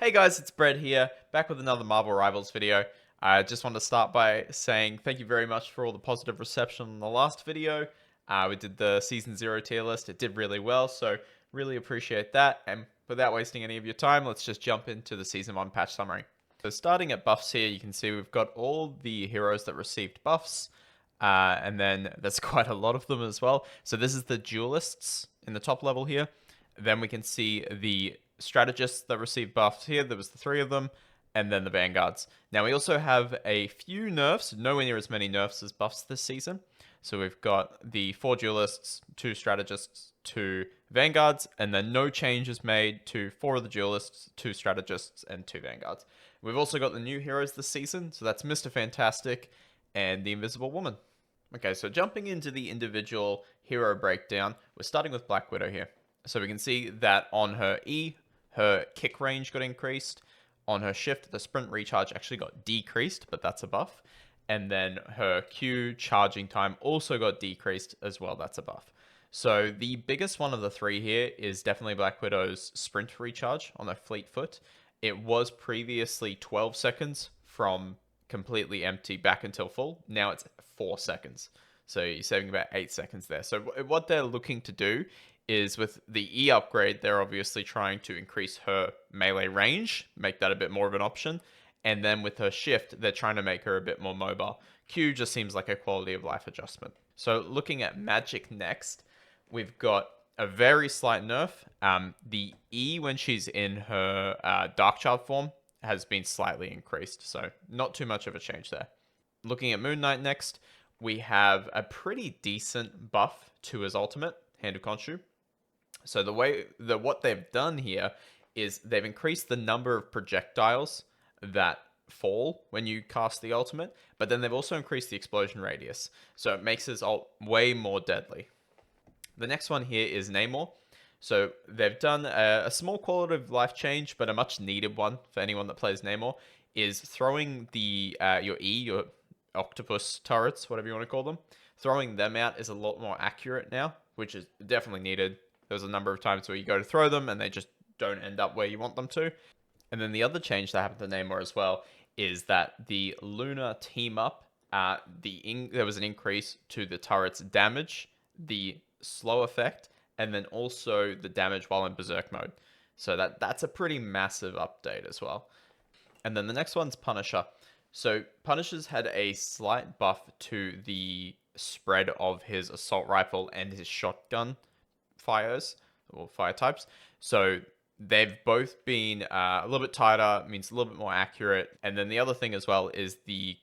Hey guys, it's Brett here, back with another Marvel Rivals video. I just want to start by saying thank you very much for all the positive reception on the last video. We did the Season 0 tier list. It did really well, so really appreciate that. And without wasting any of your time, let's just jump into the Season 1 patch summary. So starting at buffs here, you can see we've got all the heroes that received buffs. And then there's quite a lot of them as well. So this is the duelists in the top level here. Then we can see the strategists that received buffs here. There was the three of them, and then the vanguards. Now we also have a few nerfs, nowhere near as many nerfs as buffs this season. So we've got the 4 duelists, 2 strategists, 2 vanguards, and then no changes made to 4 of the duelists, 2 strategists, and 2 vanguards. We've also got the new heroes this season, so that's Mr. Fantastic and the Invisible Woman. Okay, so jumping into the individual hero breakdown, we're starting with Black Widow here. So we can see that on her E, her kick range got increased. On her shift, the sprint recharge actually got decreased, but that's a buff. And then her Q charging time also got decreased as well. That's a buff. So the biggest one of the three here is definitely Black Widow's sprint recharge on her fleet foot. It was previously 12 seconds from completely empty back until full. Now it's 4 seconds. So you're saving about 8 seconds there. So what they're looking to do is with the E upgrade, they're obviously trying to increase her melee range, make that a bit more of an option. And then with her shift, they're trying to make her a bit more mobile. Q just seems like a quality of life adjustment. So looking at magic next, we've got a very slight nerf. The E, when she's in her Dark Child form, has been slightly increased. So not too much of a change there. Looking at Moon Knight next, we have a pretty decent buff to his ultimate, Hand of Khonshu. So what they've done here is they've increased the number of projectiles that fall when you cast the ultimate, but then they've also increased the explosion radius. So it makes his ult way more deadly. The next one here is Neymar. So they've done a small quality of life change, but a much needed one for anyone that plays Neymar, is throwing your octopus turrets, whatever you want to call them. Throwing them out is a lot more accurate now, which is definitely needed. There's a number of times where you go to throw them and they just don't end up where you want them to. And then the other change that happened to Neymar as well is that the Luna team up, there was an increase to the turret's damage, the slow effect, and then also the damage while in berserk mode. So that's a pretty massive update as well. And then the next one's Punisher. So Punisher's had a slight buff to the spread of his assault rifle and his shotgun fires or fire types. So they've both been a little bit tighter, means a little bit more accurate. And then the other thing as well is the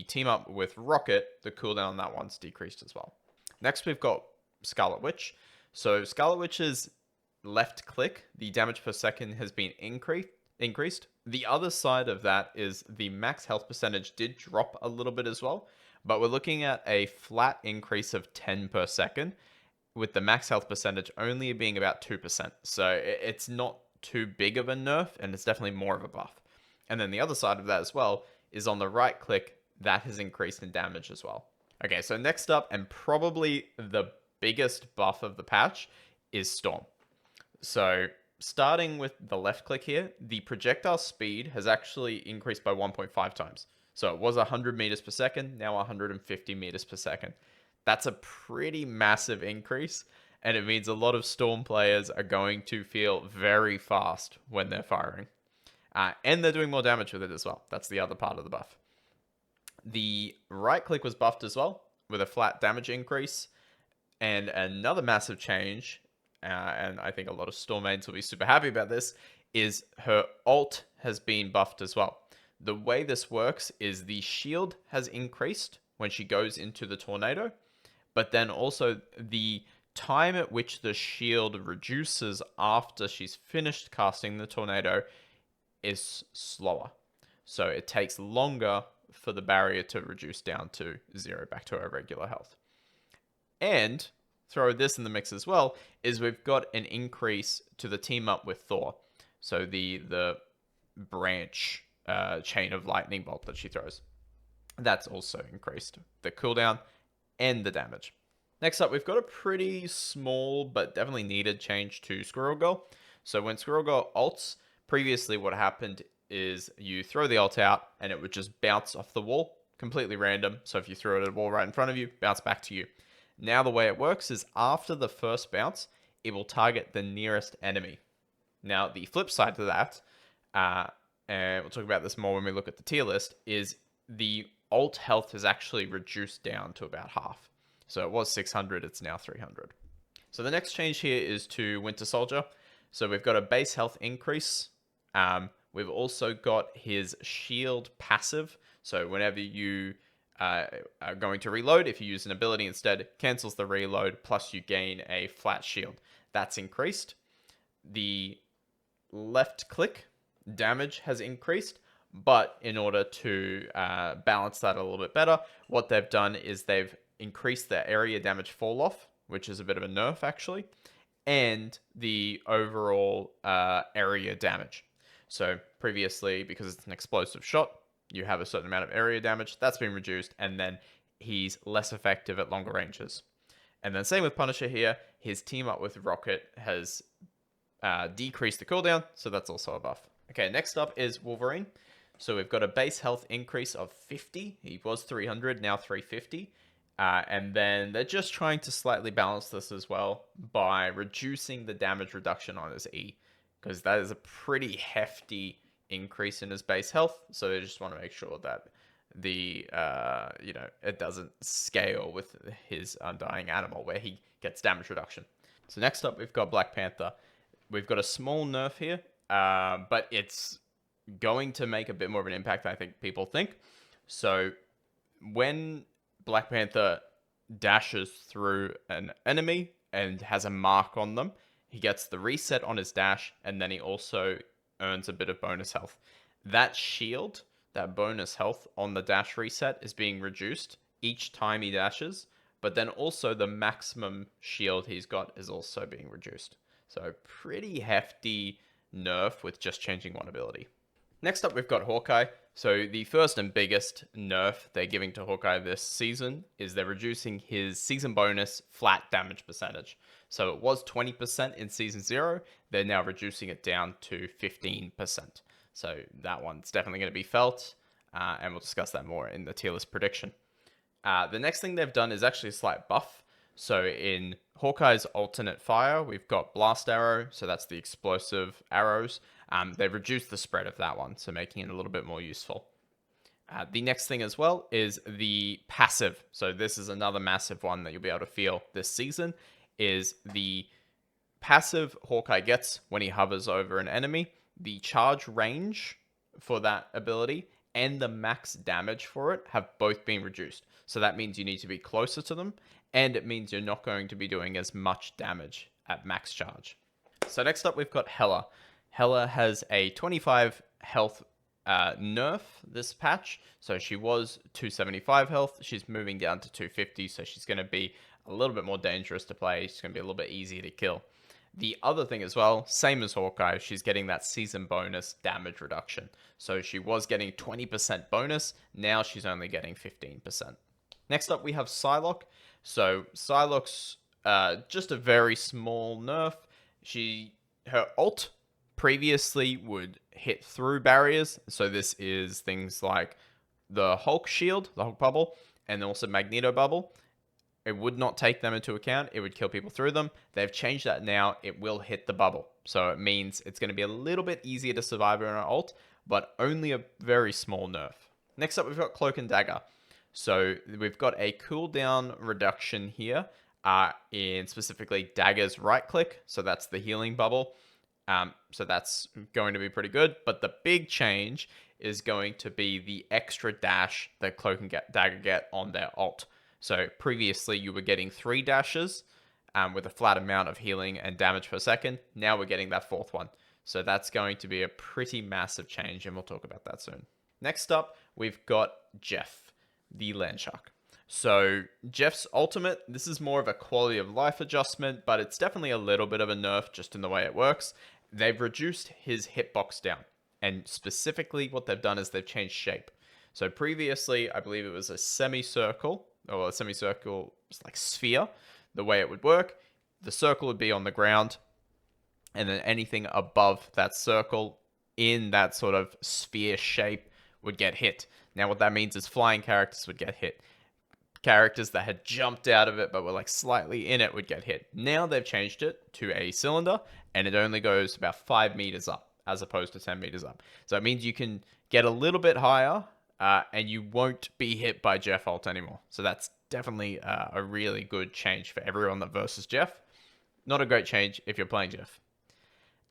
team up with Rocket, the cooldown on that one's decreased as well. Next we've got Scarlet Witch. So Scarlet Witch's left click, the damage per second has been increased. The other side of that is the max health percentage did drop a little bit as well, but we're looking at a flat increase of 10 per second, with the max health percentage only being about 2%. So it's not too big of a nerf, and it's definitely more of a buff. And then the other side of that as well is on the right click, that has increased in damage as well. Okay, so next up, and probably the biggest buff of the patch, is Storm. So starting with the left click here, the projectile speed has actually increased by 1.5 times. So it was 100 meters per second, now 150 meters per second. That's a pretty massive increase, and it means a lot of Storm players are going to feel very fast when they're firing. And they're doing more damage with it as well. That's the other part of the buff. The right click was buffed as well, with a flat damage increase. And another massive change, and I think a lot of Storm mains will be super happy about this, is her ult has been buffed as well. The way this works is the shield has increased when she goes into the tornado, but then also the time at which the shield reduces after she's finished casting the tornado is slower. So it takes longer for the barrier to reduce down to 0, back to her regular health. And throw this in the mix as well, is we've got an increase to the team up with Thor. So the branch chain of lightning bolt that she throws. That's also increased the cooldown and the damage. Next up, we've got a pretty small but definitely needed change to Squirrel Girl. So when Squirrel Girl ults, Previously, what happened is you throw the ult out and it would just bounce off the wall, completely random. So if you throw it at a wall right in front of you, bounce back to you. Now the way it works is after the first bounce, it will target the nearest enemy. Now the flip side to that, and we'll talk about this more when we look at the tier list, is the ult health is actually reduced down to about half. So it was 600, it's now 300. So the next change here is to Winter Soldier. So we've got a base health increase. We've also got his shield passive. So whenever you are going to reload, if you use an ability instead, it cancels the reload, plus you gain a flat shield. That's increased. The left click damage has increased, but in order to balance that a little bit better, what they've done is they've increased the area damage fall off, which is a bit of a nerf actually, and the overall area damage. So previously, because it's an explosive shot, you have a certain amount of area damage. That's been reduced, and then he's less effective at longer ranges. And then same with Punisher here. His team up with Rocket has decreased the cooldown, so that's also a buff. Okay, next up is Wolverine. So we've got a base health increase of 50. He was 300, now 350. And then they're just trying to slightly balance this as well by reducing the damage reduction on his E, because that is a pretty hefty increase in his base health. So they just want to make sure that the it doesn't scale with his Undying Animal where he gets damage reduction. So next up we've got Black Panther. We've got a small nerf here, but it's going to make a bit more of an impact than I think people think. So when Black Panther dashes through an enemy and has a mark on them, he gets the reset on his dash, and then he also earns a bit of bonus health. That shield, that bonus health on the dash reset, is being reduced each time he dashes, but then also the maximum shield he's got is also being reduced. So pretty hefty nerf with just changing one ability. Next up, we've got Hawkeye. So the first and biggest nerf they're giving to Hawkeye this season is they're reducing his season bonus flat damage percentage. So it was 20% in Season 0. They're now reducing it down to 15%. So that one's definitely going to be felt, and we'll discuss that more in the tier list prediction. The next thing they've done is actually a slight buff. So in Hawkeye's alternate fire, we've got Blast Arrow, so that's the explosive arrows. They've reduced the spread of that one, so making it a little bit more useful. The next thing as well is the passive. So this is another massive one that you'll be able to feel this season, is the passive Hawkeye gets when he hovers over an enemy. The charge range for that ability and the max damage for it have both been reduced. So that means you need to be closer to them, and it means you're not going to be doing as much damage at max charge. So next up, we've got Hela. Hela has a 25 health nerf this patch. So she was 275 health. She's moving down to 250, so she's going to be a little bit more dangerous to play. She's going to be a little bit easier to kill. The other thing as well, same as Hawkeye, she's getting that season bonus damage reduction. So she was getting 20% bonus. Now she's only getting 15%. Next up, we have Psylock. So Psylock's just a very small nerf. Her ult previously would hit through barriers. So this is things like the Hulk shield, the Hulk bubble, and also Magneto bubble. It would not take them into account. It would kill people through them. They've changed that now. It will hit the bubble. So it means it's going to be a little bit easier to survive in an ult, but only a very small nerf. Next up, we've got Cloak and Dagger. So we've got a cooldown reduction here in specifically Dagger's right click. So that's the healing bubble. So that's going to be pretty good. But the big change is going to be the extra dash that Cloak and Dagger get on their ult. So previously you were getting 3 dashes with a flat amount of healing and damage per second. Now we're getting that 4th one. So that's going to be a pretty massive change, and we'll talk about that soon. Next up, we've got Jeff, the Landshark. So Jeff's ultimate, this is more of a quality of life adjustment, but it's definitely a little bit of a nerf just in the way it works. They've reduced his hitbox down, and specifically what they've done is they've changed shape. So previously, I believe it was a semicircle, or a semicircle like sphere. The way it would work, the circle would be on the ground, and then anything above that circle in that sort of sphere shape would get hit. Now, what that means is flying characters would get hit. Characters that had jumped out of it but were like slightly in it would get hit. Now they've changed it to a cylinder, and it only goes about 5 meters up as opposed to 10 meters up. So it means you can get a little bit higher, and you won't be hit by Jeff Ult anymore. So that's definitely a really good change for everyone that versus Jeff. Not a great change if you're playing Jeff.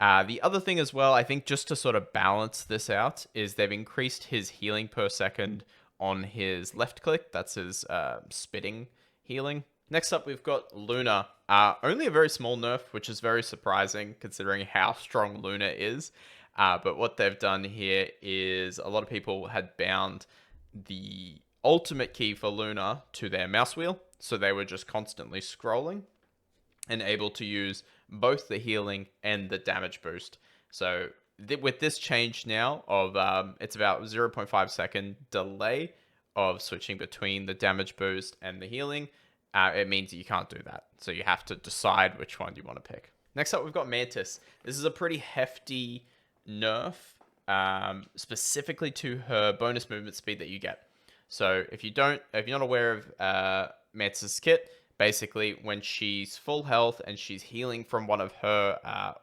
The other thing as well, I think just to sort of balance this out, is they've increased his healing per second on his left click. That's his spitting healing. Next up, we've got Luna. Only a very small nerf, which is very surprising considering how strong Luna is. But what they've done here is a lot of people had bound the ultimate key for Luna to their mouse wheel. So they were just constantly scrolling and able to use both the healing and the damage boost. So with this change now of it's about 0.5 second delay of switching between the damage boost and the healing, it means that you can't do that. So you have to decide which one you want to pick. Next up, we've got Mantis. This is a pretty hefty nerf, specifically to her bonus movement speed that you get. So if you're not aware of Mantis' kit, basically when she's full health and she's healing from one of her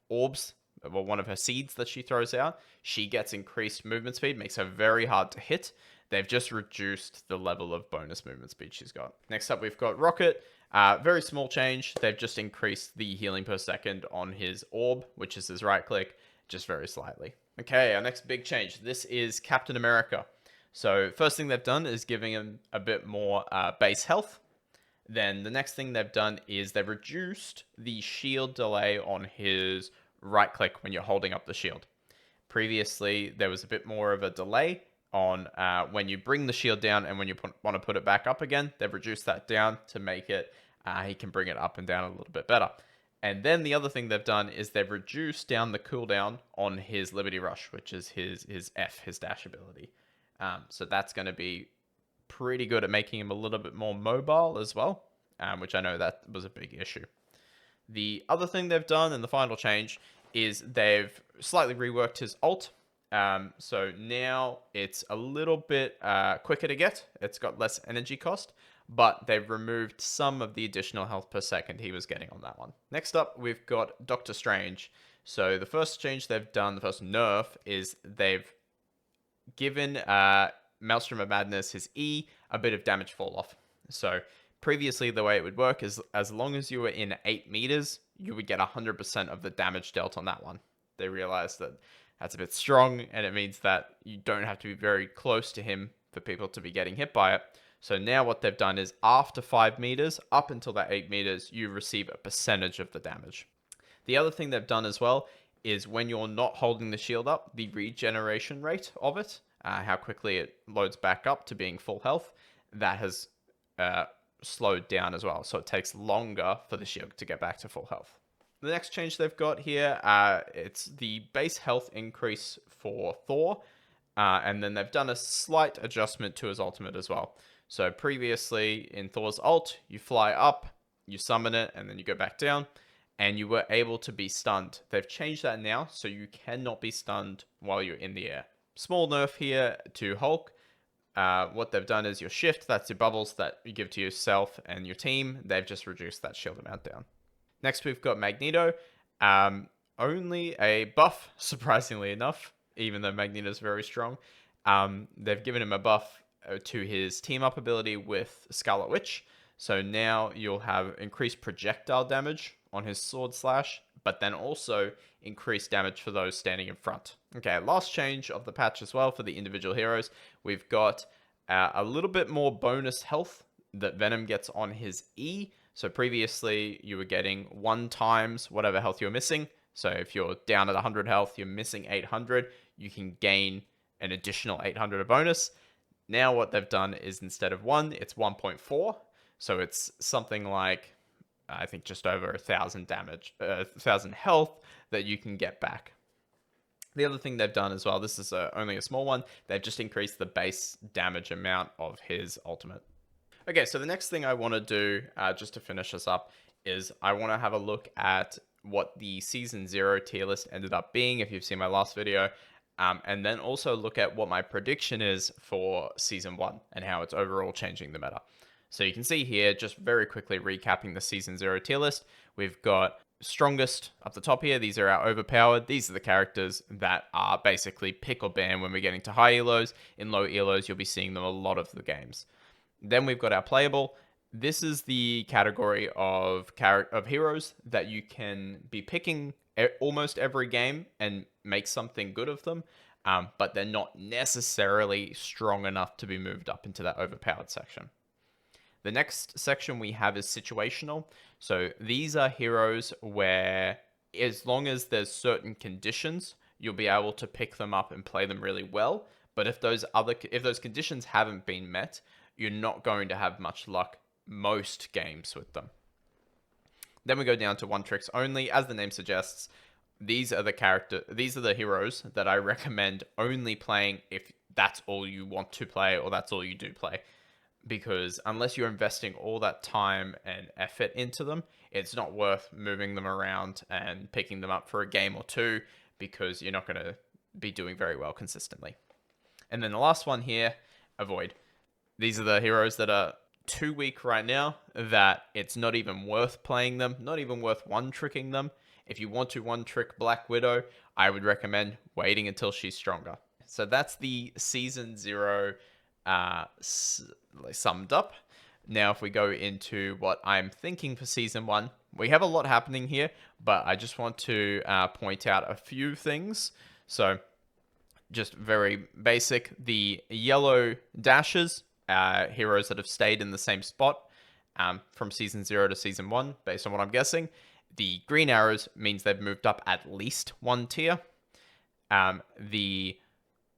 orbs, or one of her seeds that she throws out, she gets increased movement speed, makes her very hard to hit. They've just reduced the level of bonus movement speed she's got. Next up, we've got Rocket. Very small change. They've just increased the healing per second on his orb, which is his right click, just very slightly. Okay, our next big change. This is Captain America. So first thing they've done is giving him a bit more base health. Then the next thing they've done is they've reduced the shield delay on his right click when you're holding up the shield. Previously, there was a bit more of a delay on when you bring the shield down and when you want to put it back up again. They've reduced that down to make it, he can bring it up and down a little bit better. And then the other thing they've done is they've reduced down the cooldown on his Liberty Rush, which is his F, his dash ability. So that's going to be pretty good at making him a little bit more mobile as well, which I know that was a big issue. The other thing they've done, and the final change, is they've slightly reworked his ult. So now it's a little bit quicker to get. It's got less energy cost, but they've removed some of the additional health per second he was getting on that one. Next up, we've got Doctor Strange. So the first change they've done, the first nerf, is they've given Maelstrom of Madness, his E, a bit of damage fall off. So previously, the way it would work is as long as you were in 8 meters, you would get 100% of the damage dealt on that one. They realized that that's a bit strong, and it means that you don't have to be very close to him for people to be getting hit by it. So now what they've done is after 5 meters, up until that 8 meters, you receive a percentage of the damage. The other thing they've done as well is when you're not holding the shield up, the regeneration rate of it, how quickly it loads back up to being full health, that has slowed down as well. So it takes longer for the shield to get back to full health. The next change they've got here, it's the base health increase for Thor, and then they've done a slight adjustment to his ultimate as well. So previously in Thor's ult, you fly up, you summon it, and then you go back down, and you were able to be stunned. They've changed that now, so you cannot be stunned while you're in the air. Small nerf here to Hulk. What they've done is your shift, that's your bubbles that you give to yourself and your team. They've just reduced that shield amount down. Next, we've got Magneto. Only a buff, surprisingly enough, even though Magneto's very strong. They've given him a buff to his team-up ability with Scarlet Witch. So now you'll have increased projectile damage on his sword slash, but then also increased damage for those standing in front. Okay, last change of the patch as well for the individual heroes. We've got a little bit more bonus health that Venom gets on his E. So previously you were getting 1 times whatever health you're missing. So if you're down at 100 health, you're missing 800, you can gain an additional 800 of bonus. Now what they've done is instead of 1, it's 1.4. So it's something like, I think just over 1,000 damage, 1,000 health that you can get back. The other thing they've done as well, this is only a small one, they've just increased the base damage amount of his ultimate. Okay, so the next thing I want to do, just to finish this up, is I want to have a look at what the Season 0 tier list ended up being, if you've seen my last video, and then also look at what my prediction is for Season 1 and how it's overall changing the meta. So you can see here, just very quickly recapping the Season 0 tier list, we've got strongest up the top here. These are our overpowered. These are the characters that are basically pick or ban when we're getting to high elos. In low elos, you'll be seeing them a lot of the games. Then we've got our playable. This is the category of heroes that you can be picking almost every game and make something good of them, but they're not necessarily strong enough to be moved up into that overpowered section. The next section we have is situational. So these are heroes where, as long as there's certain conditions, you'll be able to pick them up and play them really well. But if those conditions haven't been met, you're not going to have much luck most games with them. Then we go down to one tricks only. As the name suggests, these are the heroes that I recommend only playing if that's all you want to play or that's all you do play. Because unless you're investing all that time and effort into them, it's not worth moving them around and picking them up for a game or two, because you're not going to be doing very well consistently. And then the last one here, avoid. These are the heroes that are too weak right now that it's not even worth playing them, not even worth one-tricking them. If you want to one-trick Black Widow, I would recommend waiting until she's stronger. So that's the Season 0 summed up. Now, if we go into what I'm thinking for Season 1, we have a lot happening here, but I just want to point out a few things. So, just very basic, the yellow dashes, heroes that have stayed in the same spot from Season 0 to Season 1, based on what I'm guessing. The green arrows means they've moved up at least one tier. The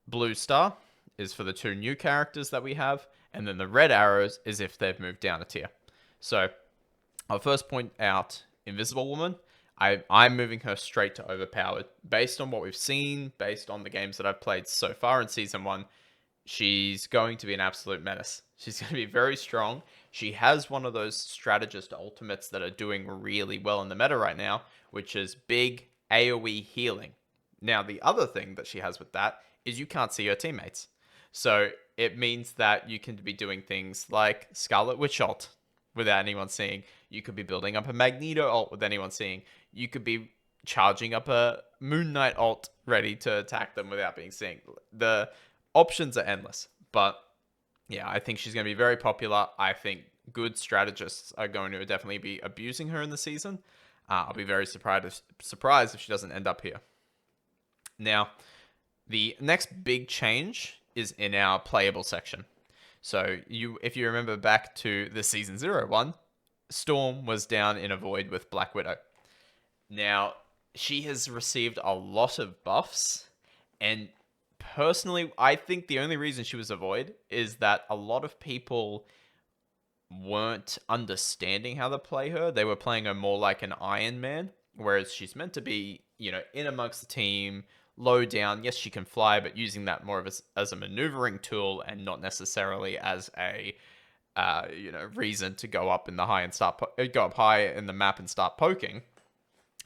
blue star is for the two new characters that we have, and then the red arrows is if they've moved down a tier. So I'll first point out Invisible Woman. I'm moving her straight to overpowered. Based on what we've seen, based on the games that I've played so far in Season 1, she's going to be an absolute menace. She's going to be very strong. She has one of those strategist ultimates that are doing really well in the meta right now, which is big AoE healing. Now, the other thing that she has with that is you can't see her teammates. So it means that you can be doing things like Scarlet Witch ult without anyone seeing. You could be building up a Magneto ult with anyone seeing. You could be charging up a Moon Knight ult ready to attack them without being seen. The options are endless. But yeah, I think she's going to be very popular. I think good strategists are going to definitely be abusing her in the season. I'll be very surprised if she doesn't end up here. Now, the next big change is in our playable section. So if you remember back to the Season 0 one, Storm was down in a void with Black Widow. Now, she has received a lot of buffs, and personally, I think the only reason she was a void is that a lot of people weren't understanding how to play her. They were playing her more like an Iron Man, whereas she's meant to be, in amongst the team, low down. Yes, she can fly, but using that more of as a maneuvering tool and not necessarily as a reason to go up in the high and go up high in the map and start poking.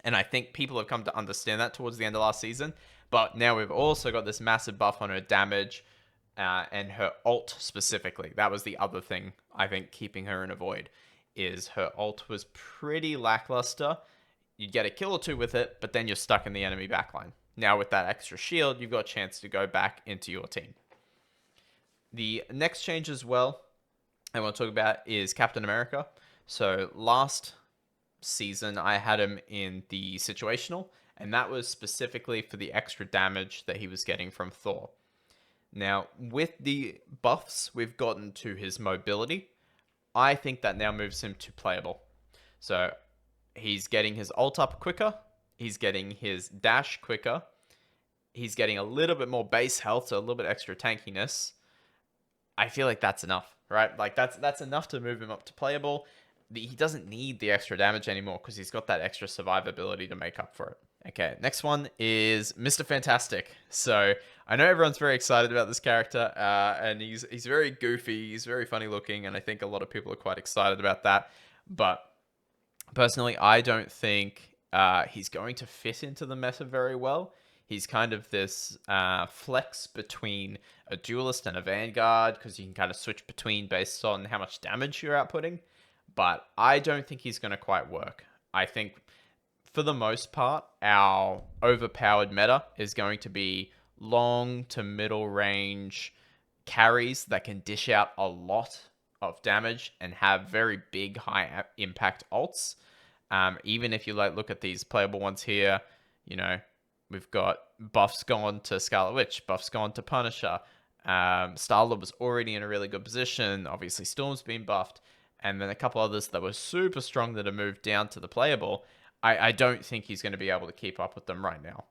And I think people have come to understand that towards the end of last season. But now we've also got this massive buff on her damage and her ult specifically. That was the other thing I think keeping her in a void, is her ult was pretty lackluster. You'd get a kill or two with it, but then you're stuck in the enemy backline. Now with that extra shield, you've got a chance to go back into your team. The next change as well I want to talk about is Captain America. So last season, I had him in the situational, and that was specifically for the extra damage that he was getting from Thor. Now, with the buffs we've gotten to his mobility, I think that now moves him to playable. So he's getting his ult up quicker. He's getting his dash quicker. He's getting a little bit more base health, so a little bit extra tankiness. I feel like that's enough, right? Like that's enough to move him up to playable. He doesn't need the extra damage anymore because he's got that extra survivability to make up for it. Okay, next one is Mr. Fantastic. So I know everyone's very excited about this character, and he's very goofy, he's very funny looking, and I think a lot of people are quite excited about that. But personally, I don't think he's going to fit into the meta very well. He's kind of this flex between a duelist and a vanguard, because you can kind of switch between based on how much damage you're outputting. But I don't think he's going to quite work. I think, for the most part, our overpowered meta is going to be long to middle range carries that can dish out a lot of damage and have very big, high impact ults. Even if you look at these playable ones here, we've got buffs gone to Scarlet Witch, buffs gone to Punisher. Star-Lord was already in a really good position. Obviously, Storm's been buffed. And then a couple others that were super strong that have moved down to the playable. I don't think he's going to be able to keep up with them right now.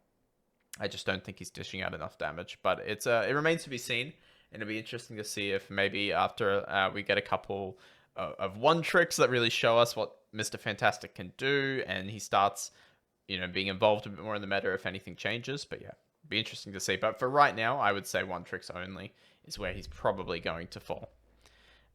I just don't think he's dishing out enough damage. But it remains to be seen. And it'll be interesting to see if maybe after we get a couple of one tricks that really show us what Mr. Fantastic can do, and he starts, being involved a bit more in the meta if anything changes. But yeah, it'd be interesting to see. But for right now, I would say one tricks only is where he's probably going to fall.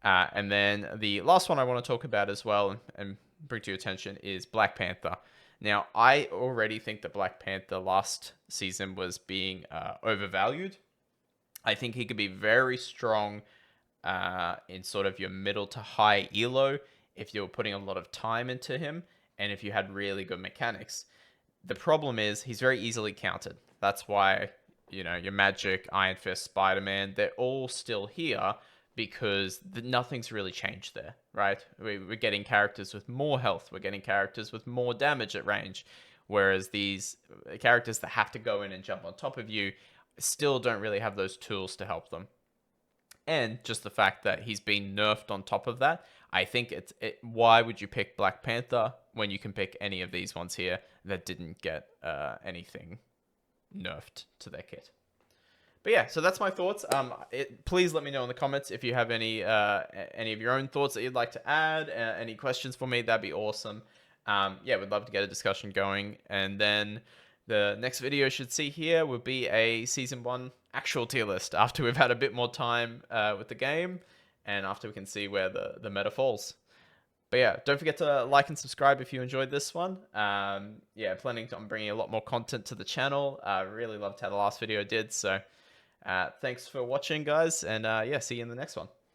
And then the last one I want to talk about as well and bring to your attention is Black Panther. Now, I already think that Black Panther last season was being overvalued. I think he could be very strong in sort of your middle to high elo if you're putting a lot of time into him and if you had really good mechanics. The problem is he's very easily countered. That's why, your Magic, Iron Fist, Spider-Man, they're all still here because nothing's really changed there, right? We're getting characters with more health. We're getting characters with more damage at range. Whereas these characters that have to go in and jump on top of you still don't really have those tools to help them. And just the fact that he's been nerfed on top of that, I think why would you pick Black Panther when you can pick any of these ones here that didn't get anything nerfed to their kit? But yeah, so that's my thoughts. Please let me know in the comments if you have any of your own thoughts that you'd like to add, any questions for me. That'd be awesome. Yeah, we'd love to get a discussion going. And then the next video you should see here will be a Season 1 actual tier list after we've had a bit more time with the game and after we can see where the meta falls. But yeah, don't forget to like and subscribe if you enjoyed this one. Yeah, planning on bringing a lot more content to the channel. Really loved how the last video did. So thanks for watching, guys. And yeah, see you in the next one.